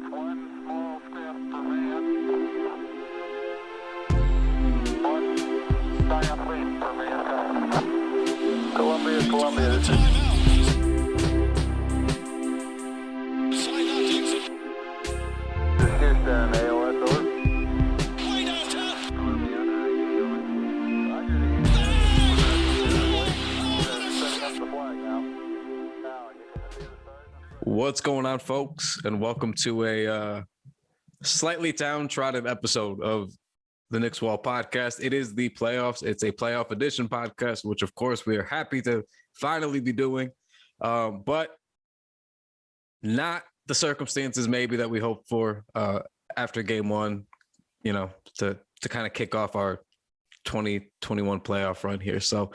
One small step for man, one giant leap for mankind. Columbia, this is... This is Houston, AOS, over. What's going on, folks, and welcome to a slightly downtrodden episode of the Knicks Wall podcast. It is the playoffs. It's a playoff edition podcast, which, of course, we are happy to finally be doing, but not the circumstances maybe that we hoped for after game one, you know, to kind of kick off our 2021 playoff run here. So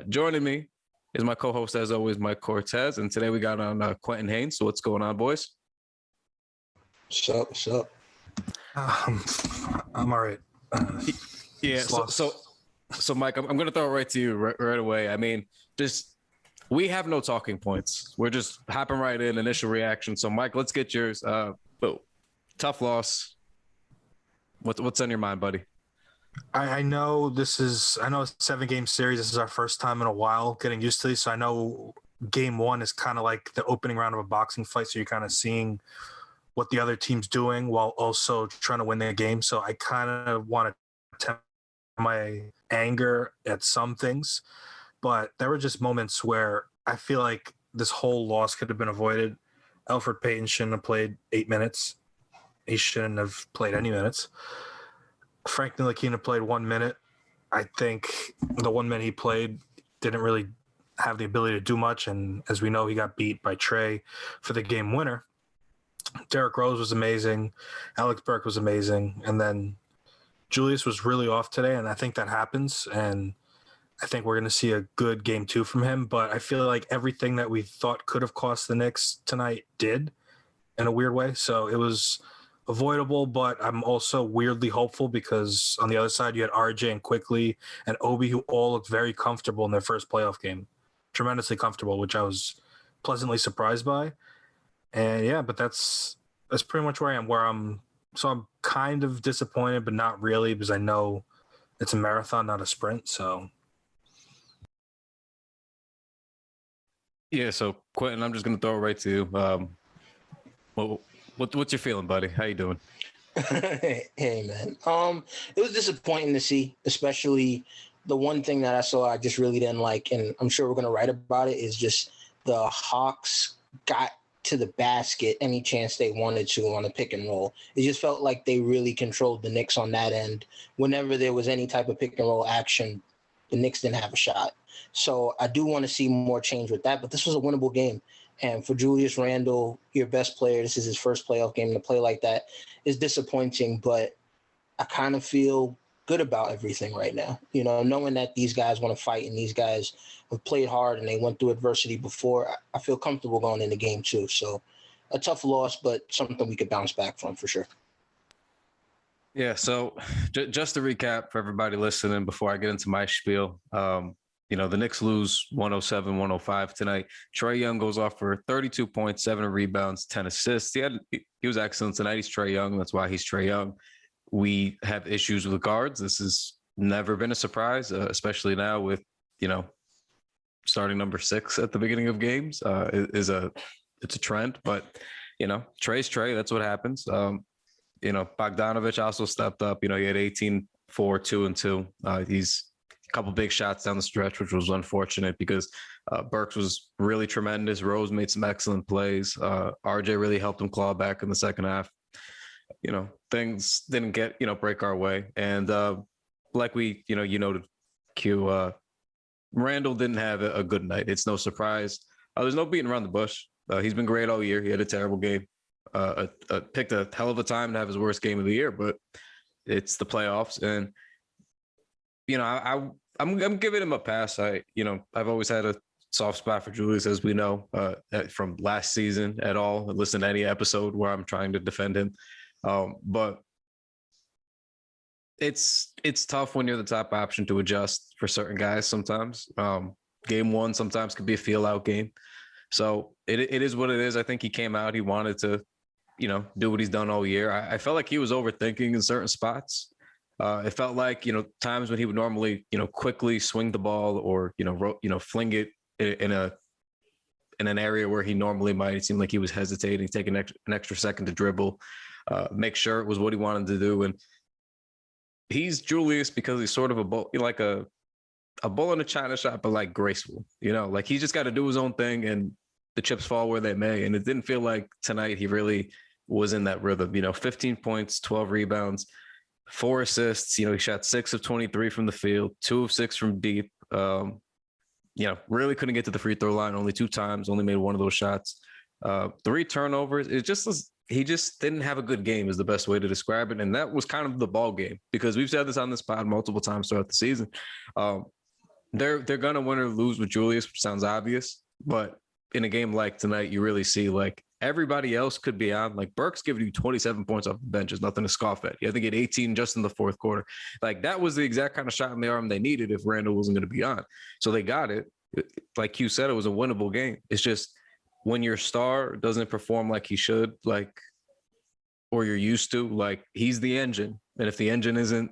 joining me is my co-host, as always, Mike Cortez. And today we got on Quentin Haynes. So what's going on, boys? What's up? I'm all right. Yeah. So Mike, I'm going to throw it right to you right away. I mean, we have no talking points. We're just hopping right in, initial reaction. So Mike, let's get yours. Tough loss. What's on your mind, buddy? I know it's a 7-game series. This is our first time in a while getting used to these. So I know game one is kind of like the opening round of a boxing fight. So you're kind of seeing what the other team's doing while also trying to win the game. So I kind of want to temper my anger at some things, but there were just moments where I feel like this whole loss could have been avoided. Elfrid Payton shouldn't have played 8 minutes. He shouldn't have played any minutes. Frank Ntilikina played 1 minute. I think the 1 minute he played didn't really have the ability to do much, and as we know, he got beat by Trey for the game winner. Derrick Rose was amazing. Alec Burks was amazing. And then Julius was really off today, and I think that happens, and I think we're going to see a good game two from him. But I feel like everything that we thought could have cost the Knicks tonight did in a weird way. So it was avoidable, but I'm also weirdly hopeful because on the other side you had RJ and Quickly and Obi, who all looked very comfortable in their first playoff game, tremendously comfortable, which I was pleasantly surprised by. And yeah, but that's pretty much where I am. I'm kind of disappointed, but not really, because I know it's a marathon, not a sprint. So yeah. So Quentin, I'm just gonna throw it right to you. What's your feeling, buddy? How you doing? Hey, man. It was disappointing to see, especially the one thing that I saw I just really didn't like, and I'm sure we're going to write about it, is just the Hawks got to the basket any chance they wanted to on a pick and roll. It just felt like they really controlled the Knicks on that end. Whenever there was any type of pick and roll action, the Knicks didn't have a shot. So I do want to see more change with that, but this was a winnable game. And for Julius Randle, your best player, this is his first playoff game, to play like that is disappointing, but I kind of feel good about everything right now. You know, knowing that these guys want to fight and these guys have played hard and they went through adversity before, I feel comfortable going into game two. So a tough loss, but something we could bounce back from for sure. Yeah, so just to recap for everybody listening before I get into my spiel, you know, the Knicks lose 107-105 tonight. Trae Young goes off for 32 points, 7 rebounds, 10 assists. He was excellent tonight. He's Trae Young. That's why he's Trae Young. We have issues with guards. This has never been a surprise, especially now with, you know, starting number 6 at the beginning of games. It's a trend, but, you know, Trae's Trae. That's what happens. You know, Bogdanovich also stepped up. You know, he had 18, 4, 2, and 2. He's couple big shots down the stretch, which was unfortunate because Burks was really tremendous. Rose made some excellent plays. RJ really helped him claw back in the second half. You know, things didn't break our way. And like you noted, Q, Randle didn't have a good night. It's no surprise. There's no beating around the bush. He's been great all year. He had a terrible game. Picked a hell of a time to have his worst game of the year, but it's the playoffs. And, you know, I'm giving him a pass. I've always had a soft spot for Julius, as we know, from last season at all. Listen to any episode where I'm trying to defend him. But it's tough when you're the top option to adjust for certain guys sometimes. Game one sometimes could be a feel out game. So it is what it is. I think he came out. He wanted to do what he's done all year. I felt like he was overthinking in certain spots. It felt like, times when he would normally, quickly swing the ball or, fling it in an area where he normally might. It seemed like he was hesitating, taking an extra second to dribble, make sure it was what he wanted to do. And he's Julius because he's sort of a bull in a china shop, but like graceful, like he just got to do his own thing and the chips fall where they may. And it didn't feel like tonight he really was in that rhythm, 15 points, 12 rebounds, 4 assists. He shot 6 of 23 from the field, 2 of 6 from deep. Really couldn't get to the free throw line only 2 times, only made 1 of those shots. 3 turnovers. He just didn't have a good game is the best way to describe it. And that was kind of the ball game because we've said this on this pod multiple times throughout the season. They're going to win or lose with Julius, which sounds obvious, but in a game like tonight, you really see like everybody else could be on. Like Burks giving you 27 points off the bench is nothing to scoff at. You have to get 18 just in the fourth quarter. Like that was the exact kind of shot in the arm they needed if Randle wasn't going to be on. So they got it. Like you said, it was a winnable game. It's just when your star doesn't perform like he should, or you're used to, like he's the engine. And if the engine isn't,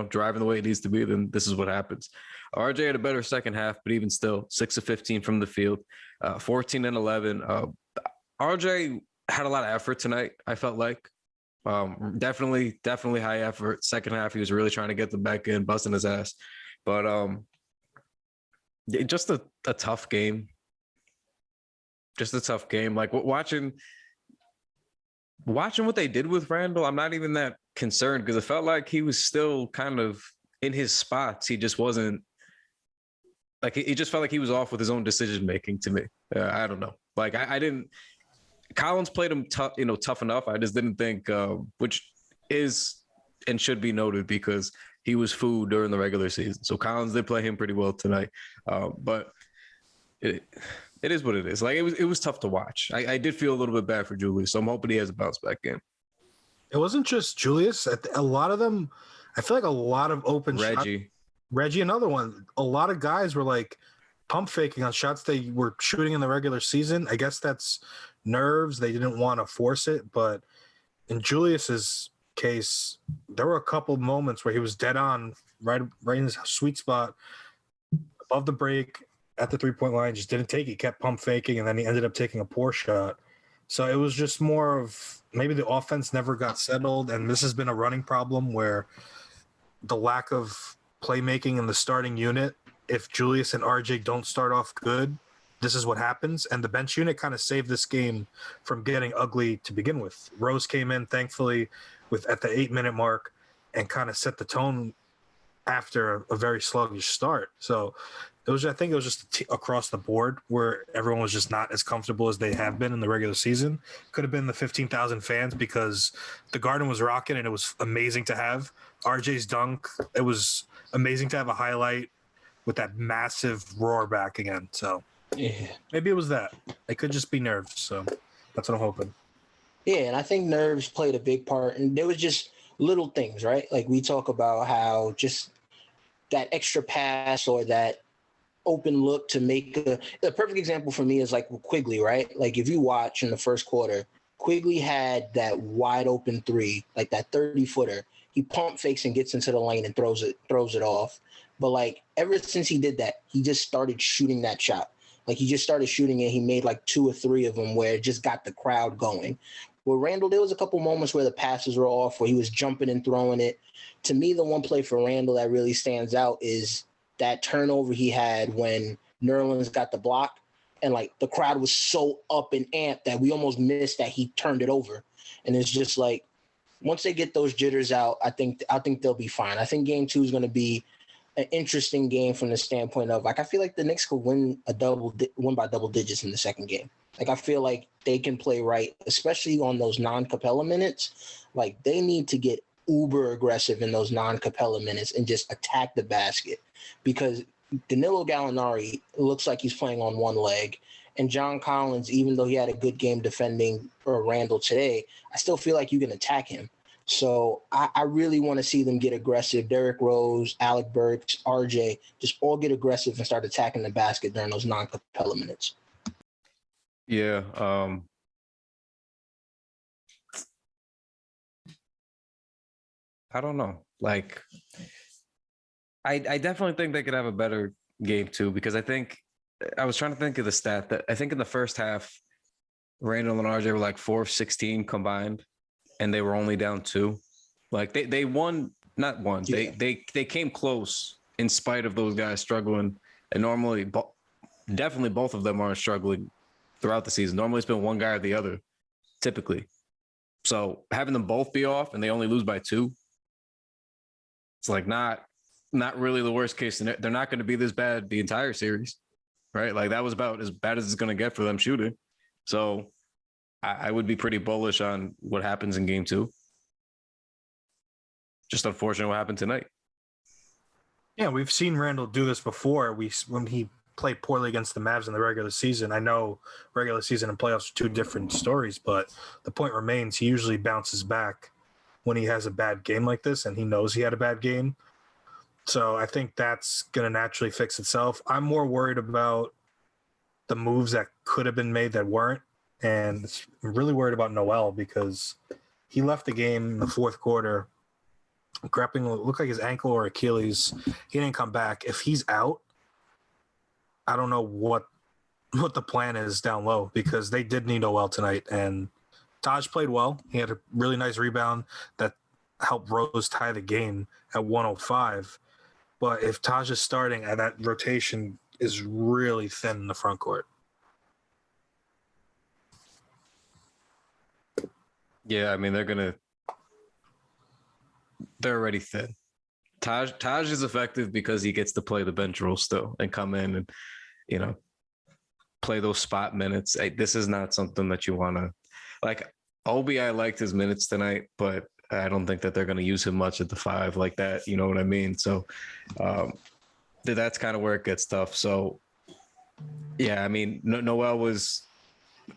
driving the way it needs to be, then this is what happens. RJ had a better second half, but even still 6 of 15 from the field, 14 and 11. RJ had a lot of effort tonight. I felt like definitely high effort. Second half, he was really trying to get them back in, busting his ass. But just a tough game. Just a tough game. Like watching what they did with Randle, I'm not even that concerned because it felt like he was still kind of in his spots. He just wasn't like it just felt like he was off with his own decision making to me. I don't know. Like I didn't. Collins played him tough, tough enough. I just didn't think, which is and should be noted because he was food during the regular season. So Collins did play him pretty well tonight, but it is what it is. Like it was tough to watch. I did feel a little bit bad for Julius, so I'm hoping he has a bounce back game. It wasn't just Julius. A lot of them, I feel like a lot of open Reggie, another one. A lot of guys were like pump faking on shots they were shooting in the regular season. I guess that's nerves. They didn't want to force it. But in Julius's case, there were a couple moments where he was dead on, right in his sweet spot, above the break, at the three-point line, just didn't take it. He kept pump faking, and then he ended up taking a poor shot. So it was just more of maybe the offense never got settled, and this has been a running problem where the lack of playmaking in the starting unit, if Julius and RJ don't start off good, this is what happens. And the bench unit kind of saved this game from getting ugly to begin with. Rose came in, thankfully, at the 8-minute mark and kind of set the tone after a very sluggish start. So I think it was just across the board where everyone was just not as comfortable as they have been in the regular season. Could have been the 15,000 fans because the Garden was rocking and it was amazing to have. RJ's dunk, it was amazing to have a highlight with that massive roar back again. So yeah, maybe it was that. It could just be nerves. So that's what I'm hoping. Yeah, and I think nerves played a big part. And there was just little things, right? Like we talk about how just that extra pass or that open look to make a perfect example for me is like Quigley, right? Like if you watch in the first quarter, Quigley had that wide open 3, like that 30-footer. He pump fakes and gets into the lane and throws it off. But like ever since he did that, he just started shooting that shot. Like he just started shooting it. He made like 2 or 3 of them where it just got the crowd going. With Randle, there was a couple moments where the passes were off, where he was jumping and throwing it. To me, the one play for Randle that really stands out is that turnover he had when Nerlens got the block, and like the crowd was so up and amped that we almost missed that he turned it over. And it's just like once they get those jitters out, I think they'll be fine. I think game 2 is going to be an interesting game from the standpoint of like I feel like the Knicks could win by double digits in the second game. Like I feel like they can play right, especially on those non-Capella minutes. Like they need to get uber aggressive in those non-Capella minutes and just attack the basket because Danilo Gallinari looks like he's playing on one leg. And John Collins, even though he had a good game defending Randle today, I still feel like you can attack him. So I really want to see them get aggressive. Derrick Rose, Alec Burks, RJ, just all get aggressive and start attacking the basket during those non-Capella minutes. Yeah. I don't know. Like, I definitely think they could have a better game too, because I was trying to think of the stat that I think in the first half, Randle and RJ were like 4 of 16 combined, and they were only down 2. Like they won, not one. Yeah. They came close in spite of those guys struggling. And normally, definitely both of them aren't struggling throughout the season. Normally, it's been one guy or the other, typically. So having them both be off and they only lose by 2, it's like not really the worst case. They're not going to be this bad the entire series, right? Like that was about as bad as it's going to get for them shooting. So I would be pretty bullish on what happens in game 2. Just unfortunate what happened tonight. Yeah, we've seen Randle do this before. When he played poorly against the Mavs in the regular season. I know regular season and playoffs are 2 different stories, but the point remains he usually bounces back when he has a bad game like this, and he knows he had a bad game. So I think that's going to naturally fix itself. I'm more worried about the moves that could have been made that weren't, and I'm really worried about Noel because he left the game in the fourth quarter grappling, looked like his ankle or Achilles. He didn't come back. If he's out, I don't know what the plan is down low because they did need Noel tonight. And Taj played well. He had a really nice rebound that helped Rose tie the game at 105. But if Taj is starting, and that rotation is really thin in the front court. Yeah, I mean they're already thin. Taj is effective because he gets to play the bench role still and come in and, you know, play those spot minutes. This is not something that you want to like. Obi, I liked his minutes tonight, but I don't think that they're going to use him much at the 5 like that. You know what I mean? So that's kind of where it gets tough. So yeah, I mean, Noel was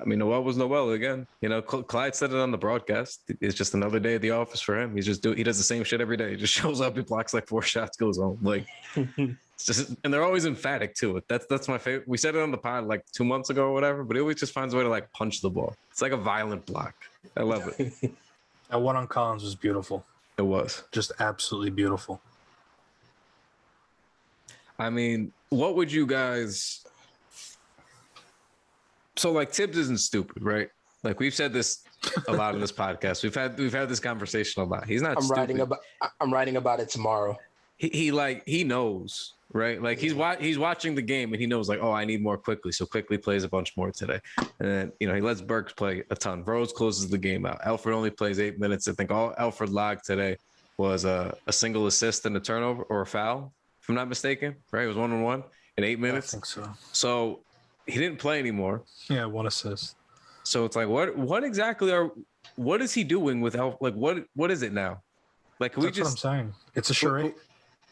Noel again. You know, Clyde said it on the broadcast. It's just another day at the office for him. He does the same shit every day. He just shows up, he blocks like 4 shots, goes home. Like, it's just, and they're always emphatic too. That's my favorite. We said it on the pod like 2 months ago or whatever, but he always just finds a way to like punch the ball. It's like a violent block. I love it. That one on Collins was beautiful. It was just absolutely beautiful. I mean, what would you guys? So like Tibbs isn't stupid, right? Like we've said this a lot in this podcast. We've had this conversation a lot. He's not. I'm writing about it tomorrow. He knows, right? Like he's watching the game and he knows like, oh, I need more Quickly, so Quickly plays a bunch more today. And then he lets Burks play a ton. Rose closes the game out. Alfred only plays 8 minutes. I think all Alfred logged today was a single assist and a turnover or a foul, if I'm not mistaken. Right? It was 1-on-1 in 8 minutes. I think so. So he didn't play anymore. Yeah, 1 assist. So it's like, what exactly what is he doing with like what is it now? Like, can That's what I'm saying. It's a charade.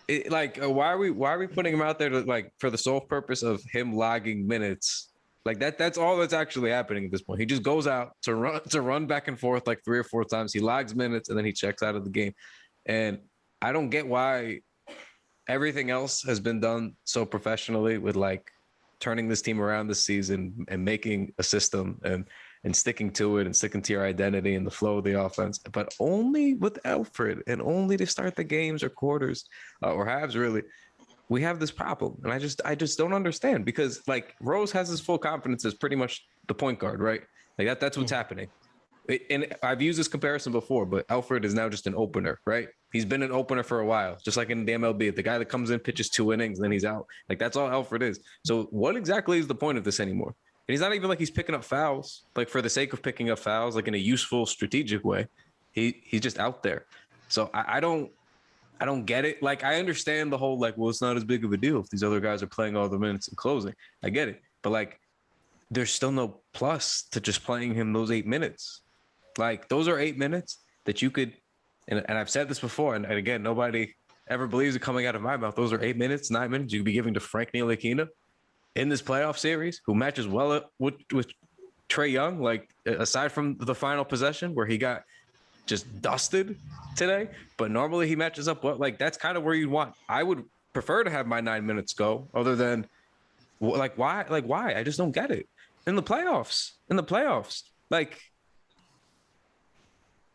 Why are we putting him out there to like for the sole purpose of him logging minutes? Like that's all that's actually happening at this point. He just goes out to run back and forth like 3 or 4 times. He logs minutes and then he checks out of the game. And I don't get why everything else has been done so professionally with like turning this team around this season and making a system and sticking to it and sticking to your identity and the flow of the offense, but only with Alfred and only to start the games or quarters or halves, really, we have this problem. And I just don't understand because like Rose has his full confidence as pretty much the point guard, right? Like that's what's happening. And I've used this comparison before, but Alfred is now just an opener, right? He's been an opener for a while, just like in the MLB. The guy that comes in, pitches 2 innings, then he's out. Like that's all Alfred is. So what exactly is the point of this anymore? And he's not even like he's picking up fouls, like for the sake of picking up fouls, like in a useful, strategic way. He's just out there. So I don't get it. Like I understand the whole like, well, it's not as big of a deal if these other guys are playing all the minutes and closing. I get it, but like, there's still no plus to just playing him those 8 minutes. Like those are 8 minutes that you could, and I've said this before, and again, nobody ever believes it coming out of my mouth. Those are 8 minutes, 9 minutes you could be giving to Frank Ntilikina in this playoff series, who matches well with Trae Young. Like aside from the final possession where he got just dusted today, but normally he matches up well. Like that's kind of where you'd want. I would prefer to have my 9 minutes go, other than like why? I just don't get it in the playoffs. Like.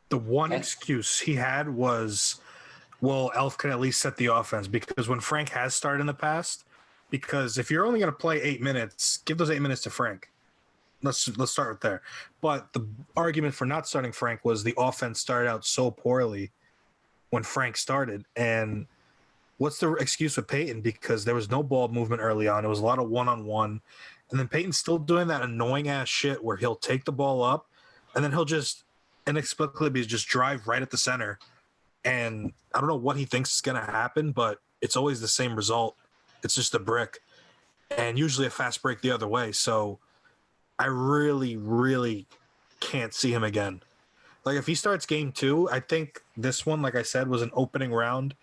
The one excuse he had was well, Elf can at least set the offense, because when Frank has started in the past, because if you're only going to play 8 minutes, give those 8 minutes to Frank. Let's start with there. But the argument for not starting Frank was the offense started out so poorly when Frank started. And what's the excuse with Peyton? Because there was no ball movement early on. It was a lot of one-on-one. And then Peyton's still doing that annoying ass shit where he'll take the ball up and then he'll just inexplicably just drive right at the center. And I don't know what he thinks is going to happen, but it's always the same result. It's just a brick, and usually a fast break the other way. So I really, really can't see him again. Like, if he starts game 2, I think this one, like I said, was an opening round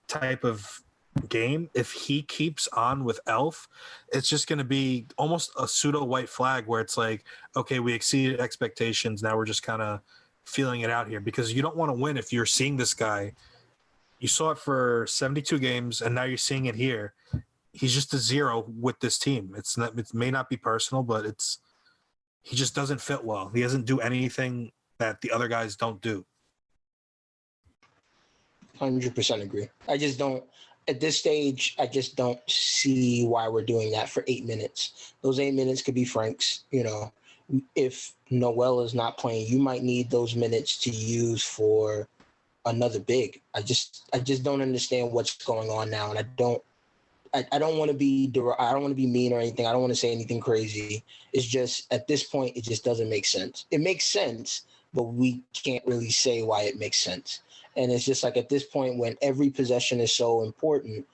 type of game. If he keeps on with Elf, it's just going to be almost a pseudo white flag where it's like, okay, we exceeded expectations. Now we're just kind of feeling it out here, because you don't want to win if you're seeing this guy. You saw it for 72 games, and now you're seeing it here. He's just a zero with this team. It's not. It may not be personal, but he just doesn't fit well. He doesn't do anything that the other guys don't do. 100% agree. I just don't. At this stage, I just don't see why we're doing that for 8 minutes. Those 8 minutes could be Frank's. If Noel is not playing, you might need those minutes to use for another big. I just don't understand what's going on now, and I don't want to be mean or anything. I don't want to say anything crazy. It's just at this point, it just doesn't make sense. It makes sense, but we can't really say why it makes sense. And it's just like at this point, when every possession is so important,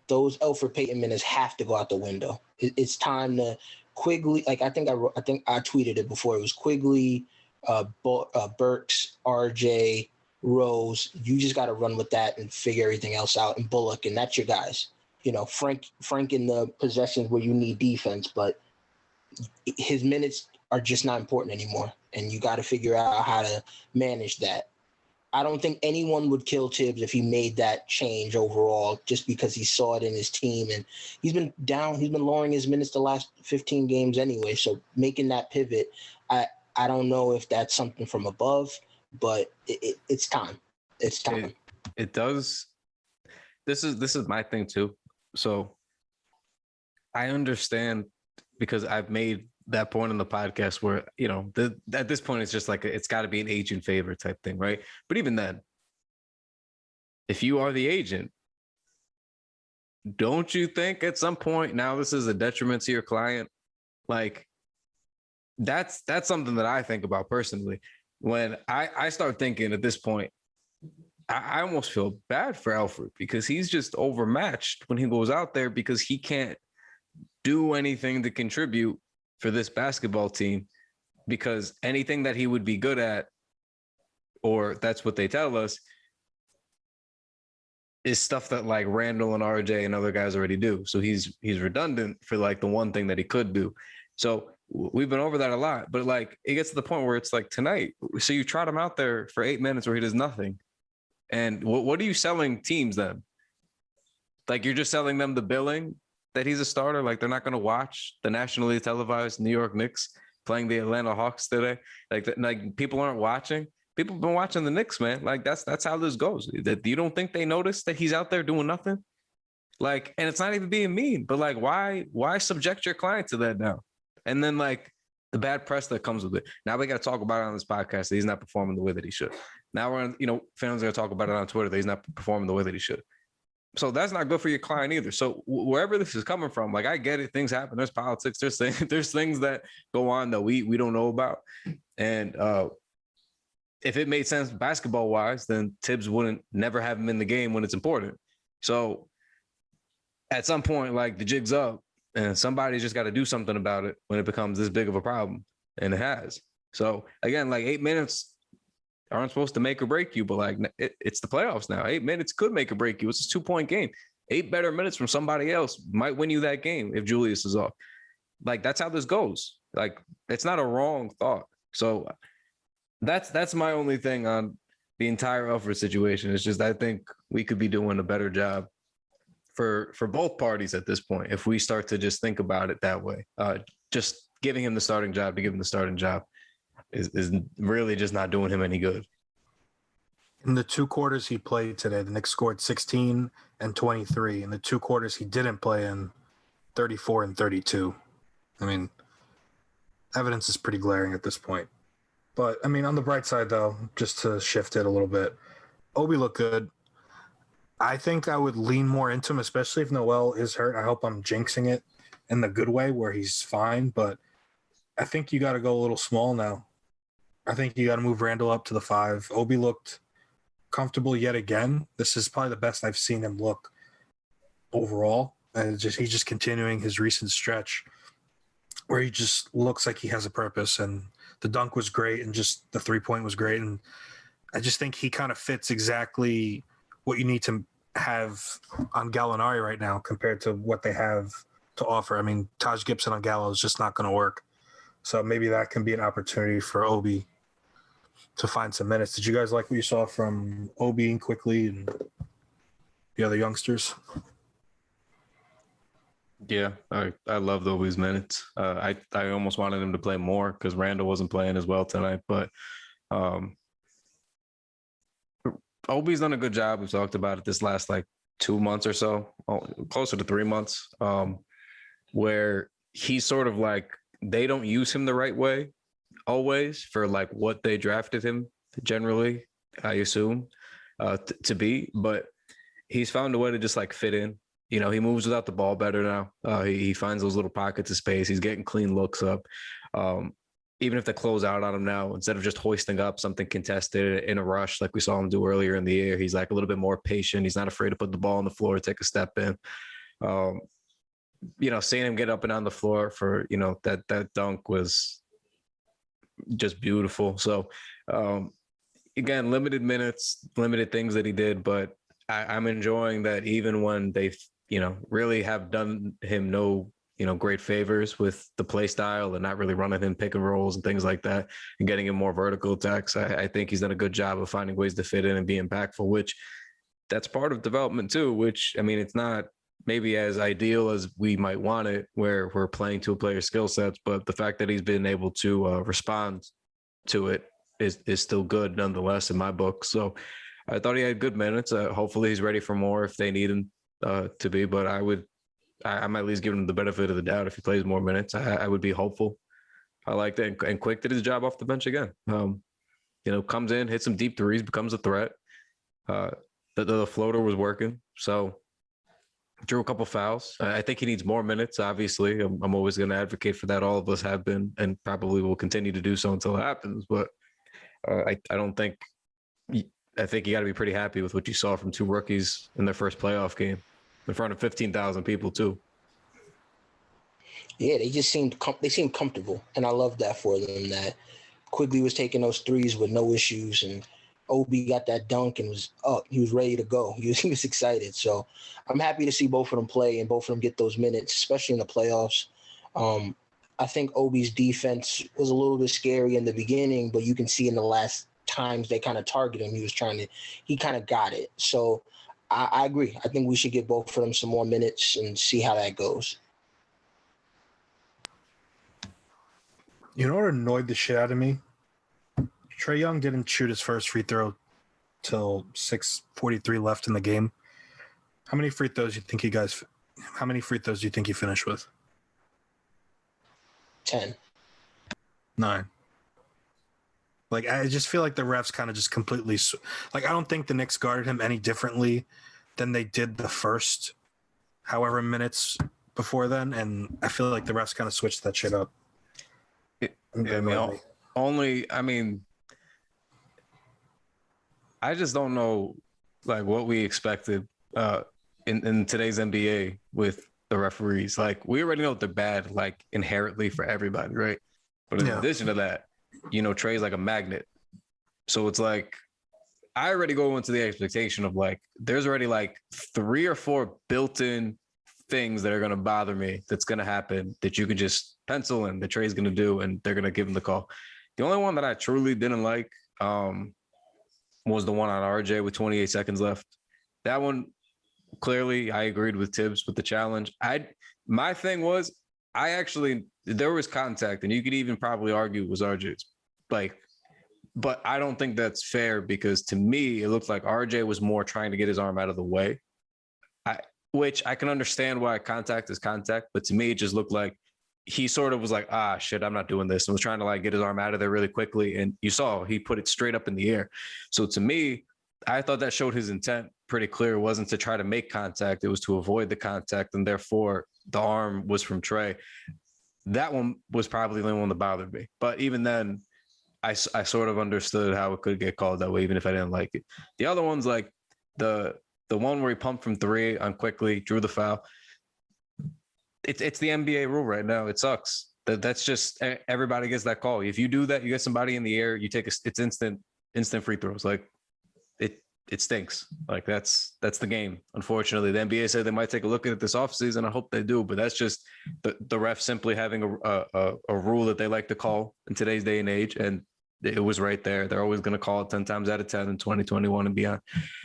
those Elfrid Payton minutes have to go out the window. It's time to Quigley. Like I think I tweeted it before. It was Quigley, Burks, RJ, Rose. You just got to run with that and figure everything else out. And Bullock, and that's your guys. Frank in the possessions where you need defense, but his minutes are just not important anymore. And you got to figure out how to manage that. I don't think anyone would kill Tibbs if he made that change overall, just because he saw it in his team. And he's been down. He's been lowering his minutes the last 15 games anyway. So making that pivot, I don't know if that's something from above, but it's time. It's time. It does. This is my thing too. So I understand, because I've made that point in the podcast where, at this point, it's just like, it's got to be an agent favor type thing, right? But even then, if you are the agent, don't you think at some point now this is a detriment to your client? Like, that's something that I think about personally. When I start thinking at this point, I almost feel bad for Alfred, because he's just overmatched when he goes out there, because he can't do anything to contribute for this basketball team, because anything that he would be good at, or that's what they tell us, is stuff that like Randle and RJ and other guys already do. So he's redundant for like the one thing that he could do. So we've been over that a lot, but like it gets to the point where it's like tonight. So you trot him out there for 8 minutes where he does nothing. And what are you selling teams then? Like, you're just selling them the billing that he's a starter. Like, they're not going to watch the nationally televised New York Knicks playing the Atlanta Hawks today. Like people aren't watching. People have been watching the Knicks, man. Like, that's how this goes. That you don't think they notice that he's out there doing nothing? Like, and it's not even being mean, but like, why subject your client to that now? And then like the bad press that comes with it. Now we got to talk about it on this podcast that he's not performing the way that he should. Now fans are going to talk about it on Twitter that he's not performing the way that he should. So that's not good for your client either. So wherever this is coming from, like, I get it. Things happen. There's politics. There's things that go on that we don't know about. And if it made sense basketball wise, then Tibbs wouldn't never have him in the game when it's important. So at some point, like, the jig's up and somebody's just got to do something about it when it becomes this big of a problem. And it has. So again, like, 8 minutes aren't supposed to make or break you, but like it's the playoffs now. 8 minutes could make or break you. It's a 2-point game. 8 better minutes from somebody else might win you that game if Julius is off. Like, that's how this goes. Like, it's not a wrong thought. So that's my only thing on the entire Alfred situation. It's just, I think we could be doing a better job for both parties at this point if we start to just think about it that way. Just giving him the starting job to give him the starting job is really just not doing him any good. In the 2 quarters he played today, the Knicks scored 16 and 23. In the 2 quarters he didn't play in, 34 and 32. I mean, evidence is pretty glaring at this point. But, I mean, on the bright side, though, just to shift it a little bit, Obi looked good. I think I would lean more into him, especially if Noel is hurt. I hope I'm jinxing it in the good way where he's fine. But I think you got to go a little small now. I think you got to move Randle up to the 5. Obi looked comfortable yet again. This is probably the best I've seen him look overall. And he's just continuing his recent stretch where he just looks like he has a purpose. And the dunk was great, and just the 3-point was great. And I just think he kind of fits exactly what you need to have on Gallinari right now compared to what they have to offer. I mean, Taj Gibson on Gallo is just not going to work. So maybe that can be an opportunity for Obi to find some minutes. Did you guys like what you saw from Obi and Quickly and the other youngsters? Yeah, I loved Obi's minutes. I almost wanted him to play more because Randle wasn't playing as well tonight. But Obi's done a good job. We've talked about it this last 2 months or so, closer to 3 months, where he's sort of they don't use him the right way always for what they drafted him generally, I assume, to be. But he's found a way to just fit in. He moves without the ball better now. He finds those little pockets of space. He's getting clean looks up. Even if they close out on him now, instead of just hoisting up something contested in a rush like we saw him do earlier in the year, he's a little bit more patient. He's not afraid to put the ball on the floor, take a step in. Seeing him get up and on the floor for, that dunk was just beautiful. So, again, limited minutes, limited things that he did, but I'm enjoying that even when they really have done him no, great favors with the play style and not really running him pick and rolls and things like that and getting him more vertical attacks. I think he's done a good job of finding ways to fit in and be impactful, which that's part of development too, which, I mean, it's not maybe as ideal as we might want it where we're playing to a player's skill sets, but the fact that he's been able to respond to it is still good nonetheless in my book. So I thought he had good minutes. Hopefully he's ready for more if they need him to be, but I'm at least giving him the benefit of the doubt. If he plays more minutes, I would be hopeful. I like that. And Quick did his job off the bench again. Comes in, hits some deep threes, becomes a threat. The floater was working. So drew a couple fouls. I think he needs more minutes, obviously. I'm always going to advocate for that. All of us have been and probably will continue to do so until it happens. But I think you got to be pretty happy with what you saw from 2 rookies in their first playoff game in front of 15,000 people too. Yeah, they just seemed comfortable, and I love that for them. That Quigley was taking those threes with no issues, and Obi got that dunk and was up. He was ready to go. He was excited. So I'm happy to see both of them play and both of them get those minutes, especially in the playoffs. I think Obi's defense was a little bit scary in the beginning, but you can see in the last times they kind of targeted him, he kind of got it. So I agree. I think we should give both of them some more minutes and see how that goes. You know what annoyed the shit out of me? Trae Young didn't shoot his first free throw till 6:43 left in the game. How many free throws do you think he finished with? 10. 9. I just feel like the refs kind of just completely I don't think the Knicks guarded him any differently than they did the first however minutes before then, and I feel like the refs kind of switched that shit up. I just don't know what we expected in today's NBA with the referees. We already know they're bad inherently for everybody, right? But in addition to that, Trae's like a magnet. So it's I already go into the expectation of there's already 3 or 4 built-in things that are going to bother me that's going to happen that you can just pencil in that Trae's going to do, and they're going to give him the call. The only one that I truly didn't like was the one on RJ with 28 seconds left. That one, clearly, I agreed with Tibbs with the challenge. My thing was, there was contact, and you could even probably argue it was RJ's. But I don't think that's fair because to me, it looked like RJ was more trying to get his arm out of the way. Which I can understand why contact is contact, but to me, it just looked like he sort of was like, shit, I'm not doing this. And was trying to like get his arm out of there really quickly. And you saw he put it straight up in the air. So to me, I thought that showed his intent pretty clear. It wasn't to try to make contact. It was to avoid the contact. And therefore the arm was from Trey. That one was probably the only one that bothered me. But even then, I sort of understood how it could get called that way, even if I didn't like it. The other one's like the one where he pumped from three on quickly, drew the foul. It's the NBA rule right now. It sucks. That's just everybody gets that call. If you do that, you get somebody in the air, you take it's instant free throws. Like it stinks. Like that's the game. Unfortunately, the NBA said they might take a look at it this offseason. I hope they do, but that's just the ref simply having a rule that they like to call in today's day and age, and it was right there. They're always going to call it 10 times out of 10 in 2021 and beyond.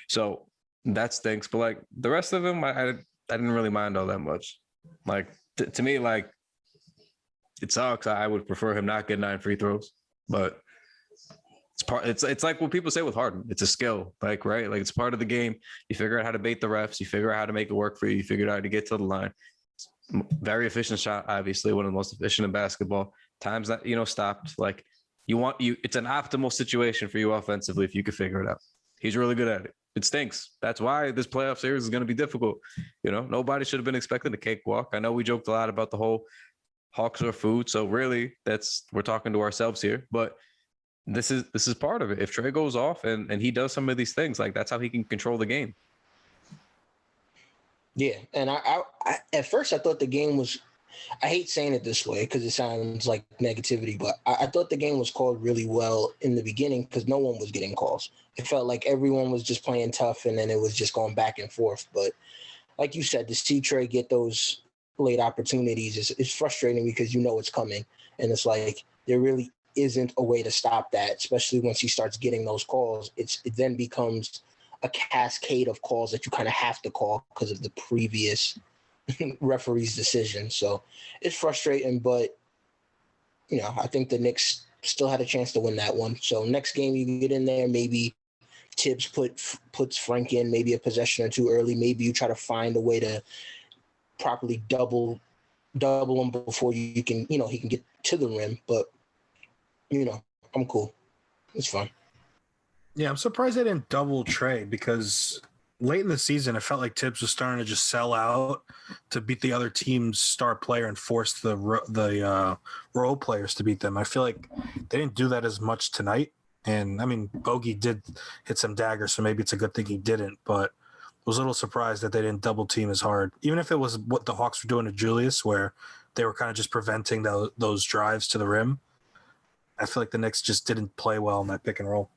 So that stinks. But like the rest of them, I didn't really mind all that much. Like to me, like it sucks. I would prefer him not get 9 free throws, but it's like what people say with Harden. It's a skill, like, right? Like it's part of the game. You figure out how to bait the refs. You figure out how to make it work for you. You figure out how to get to the line. Very efficient shot, obviously one of the most efficient in basketball. Times that, stopped. Like it's an optimal situation for you offensively if you could figure it out. He's really good at it. It stinks. That's why this playoff series is going to be difficult. Nobody should have been expecting a cakewalk. I know we joked a lot about the whole Hawks are food. So really we're talking to ourselves here, but this is part of it. If Trey goes off and he does some of these things, like that's how he can control the game. Yeah. And I at first I thought the game was, I hate saying it this way because it sounds like negativity, but I thought the game was called really well in the beginning because no one was getting calls. It felt like everyone was just playing tough and then it was just going back and forth. But like you said, to see Trey get those late opportunities is frustrating because it's coming. And it's like there really isn't a way to stop that, especially once he starts getting those calls. It then becomes a cascade of calls that you kind of have to call because of the previous referee's decision. So it's frustrating, but I think the Knicks still had a chance to win that one. So next game you get in there, maybe Tibbs puts Frank in maybe a possession or two early. Maybe you try to find a way to properly double him before you can, he can get to the rim. But I'm cool. It's fine. Yeah, I'm surprised they didn't double Trey because late in the season, it felt like Tibbs was starting to just sell out to beat the other team's star player and force the role players to beat them. I feel like they didn't do that as much tonight. And, I mean, Bogey did hit some daggers, so maybe it's a good thing he didn't. But I was a little surprised that they didn't double team as hard. Even if it was what the Hawks were doing to Julius, where they were kind of just preventing those drives to the rim. I feel like the Knicks just didn't play well in that pick and roll.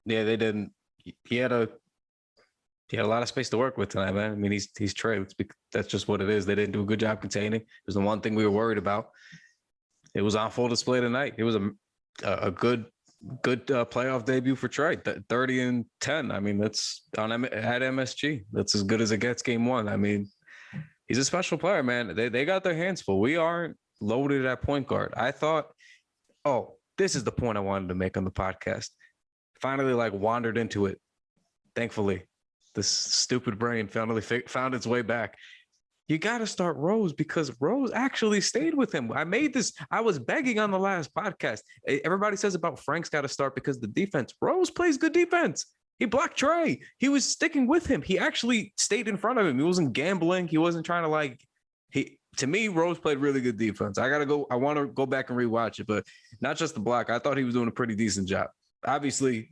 Yeah, they didn't. He had a lot of space to work with tonight, man. I mean, he's Trey. That's just what it is. They didn't do a good job containing. It was the one thing we were worried about. It was on full display tonight. It was a good playoff debut for Trey. 30-10. I mean, that's at MSG. That's as good as it gets. Game one. I mean, he's a special player, man. They got their hands full. We aren't loaded at point guard. I thought, this is the point I wanted to make on the podcast. Finally, wandered into it. Thankfully, this stupid brain finally found its way back. You got to start Rose because Rose actually stayed with him. I was begging on the last podcast. Everybody says about Frank's got to start because the defense. Rose plays good defense. He blocked Trey. He was sticking with him. He actually stayed in front of him. He wasn't gambling. He wasn't trying to to me, Rose played really good defense. I want to go back and rewatch it, but not just the block. I thought he was doing a pretty decent job. Obviously,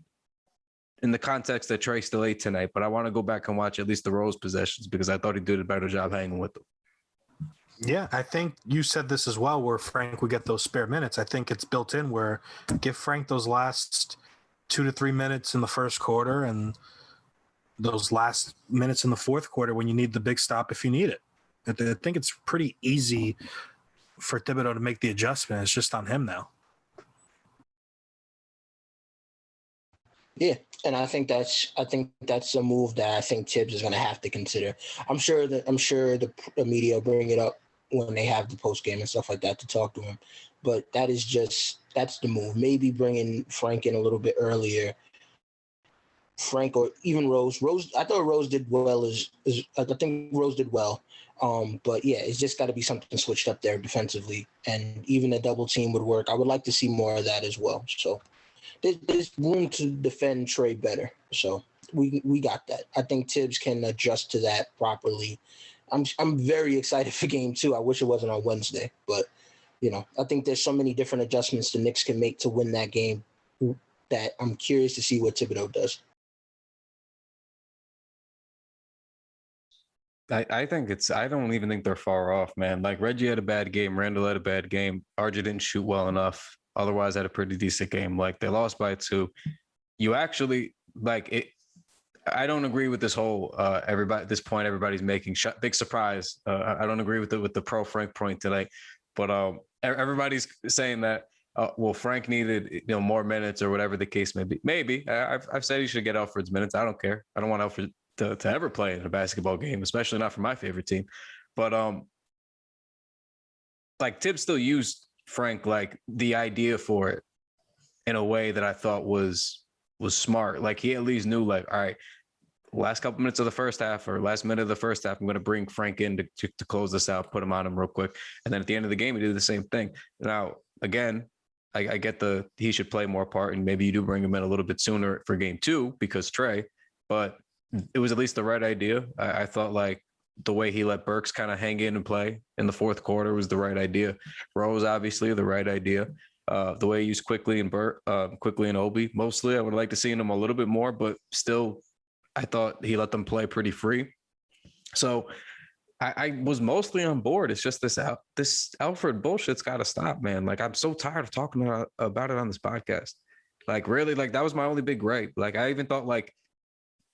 in the context that Trey still ate tonight, but I want to go back and watch at least the Rose possessions because I thought he did a better job hanging with them. Yeah, I think you said this as well, where Frank would get those spare minutes. I think it's built in where give Frank those last 2 to 3 minutes in the first quarter and those last minutes in the fourth quarter when you need the big stop if you need it. I think it's pretty easy for Thibodeau to make the adjustment. It's just on him now. Yeah, and I think that's a move that I think Tibbs is going to have to consider. I'm sure the media will bring it up when they have the post game and stuff like that to talk to him. But that's the move. Maybe bringing Frank in a little bit earlier. Frank or even Rose. I thought Rose did well. I think Rose did well. But yeah, it's just got to be something switched up there defensively, and even a double team would work. I would like to see more of that as well. So there's room to defend Trey better. So we got that. I think Tibbs can adjust to that properly. I'm very excited for game 2. I wish it wasn't on Wednesday, but I think there's so many different adjustments the Knicks can make to win that game that I'm curious to see what Thibodeau does. I don't even think they're far off, man. Like Reggie had a bad game. Randle had a bad game. RJ didn't shoot well enough. Otherwise, had a pretty decent game. Like they lost by 2. You actually like it. I don't agree with this whole everybody. At this point, everybody's making big surprise. I don't agree with the pro Frank point tonight, but everybody's saying that well, Frank needed more minutes or whatever the case may be. Maybe I've said he should get Alfred's minutes. I don't care. I don't want Alfred to ever play in a basketball game, especially not for my favorite team. But like Tibbs still used Frank like the idea for it in a way that I thought was smart. Like he at least knew like, all right, last couple minutes of the first half or last minute of the first half, I'm going to bring Frank in to close this out, put him on him real quick. And then at the end of the game, he did the same thing. Now, again, I get he should play more part, and maybe you do bring him in a little bit sooner for game 2 because Trey, but it was at least the right idea. I thought like the way he let Burks kind of hang in and play in the fourth quarter was the right idea. Rose, obviously, the right idea. The way he used Quickly and Obi, mostly. I would like to see him a little bit more, but still, I thought he let them play pretty free. So I was mostly on board. It's just this Alfred bullshit's got to stop, man. Like I'm so tired of talking about it on this podcast. Like really, like that was my only big gripe. Like I even thought like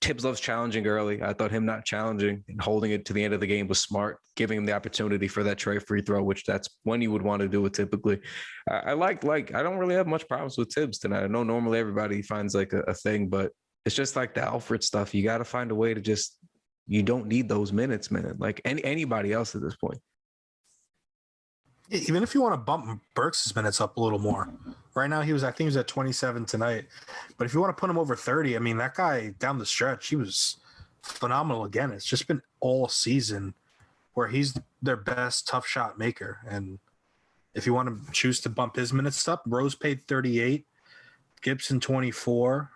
Tibbs loves challenging early. I thought him not challenging and holding it to the end of the game was smart, giving him the opportunity for that Trey free throw, which that's when you would want to do it typically. I don't really have much problems with Tibbs tonight. I know normally everybody finds like a thing, but it's just like the Alfred stuff. You got to find a way to you don't need those minutes, man. Like anybody else at this point. Even if you want to bump Burks' minutes up a little more. Right now, I think he was at 27 tonight. But if you want to put him over 30, I mean, that guy down the stretch, he was phenomenal again. It's just been all season where he's their best tough shot maker. And if you want to choose to bump his minutes up, Rose paid 38, Gibson 24.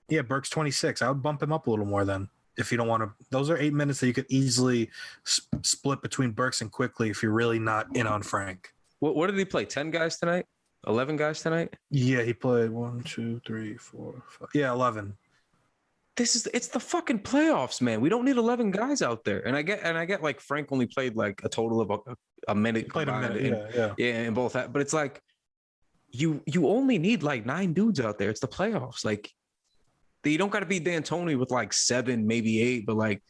Yeah, Burks 26. I would bump him up a little more then. If you don't want to, those are 8 minutes that you could easily split between Burks and Quickly if you're really not in on Frank. What did he play? 10 guys tonight? 11 guys tonight? Yeah, he played 1, 2, 3, 4, 5. Yeah, 11. It's the fucking playoffs, man. We don't need 11 guys out there. And I get like Frank only played like a total of a minute. He played a minute, yeah, in both. But it's like you only need like 9 dudes out there. It's the playoffs. Like you don't got to be D'Antoni with like 7, maybe 8, but like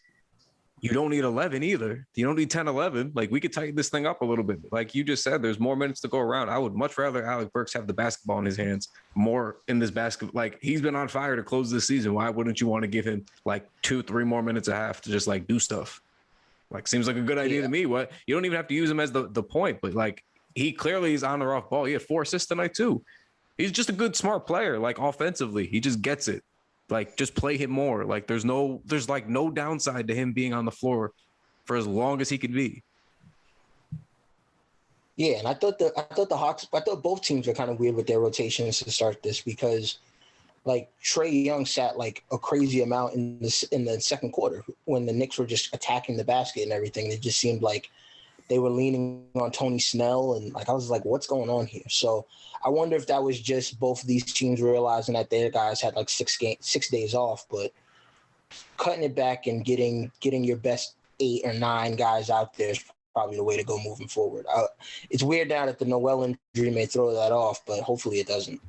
you don't need 11 either. You don't need 10, 11. Like we could tighten this thing up a little bit. Like you just said, there's more minutes to go around. I would much rather Alec Burks have the basketball in his hands more in this basketball. Like he's been on fire to close this season. Why wouldn't you want to give him like 2, 3 more minutes a half to just like do stuff? Like seems like a good idea to me. What you don't even have to use him as the point, but like he clearly is on or off ball. He had 4 assists tonight too. He's just a good, smart player. Like offensively, he just gets it. Like just play him more. Like there's like no downside to him being on the floor for as long as he could be. Yeah, and I thought both teams were kind of weird with their rotations to start this because like Trey Young sat like a crazy amount in the second quarter when the Knicks were just attacking the basket and everything. It just seemed like they were leaning on Tony Snell, and like I was like, what's going on here? So I wonder if that was just both of these teams realizing that their guys had like 6 days off, but cutting it back and getting your best 8 or 9 guys out there is probably the way to go moving forward. It's weird now that the Noel injury may throw that off, but hopefully it doesn't.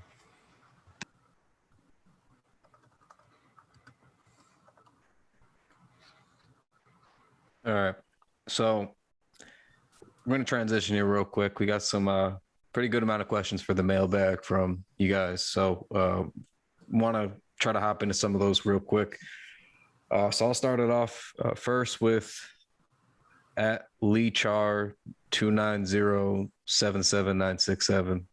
All right. So we're going to transition here real quick. We got some pretty good amount of questions for the mailbag from you guys. So want to try to hop into some of those real quick. So I'll start it off first with At Lee Char 290-77967.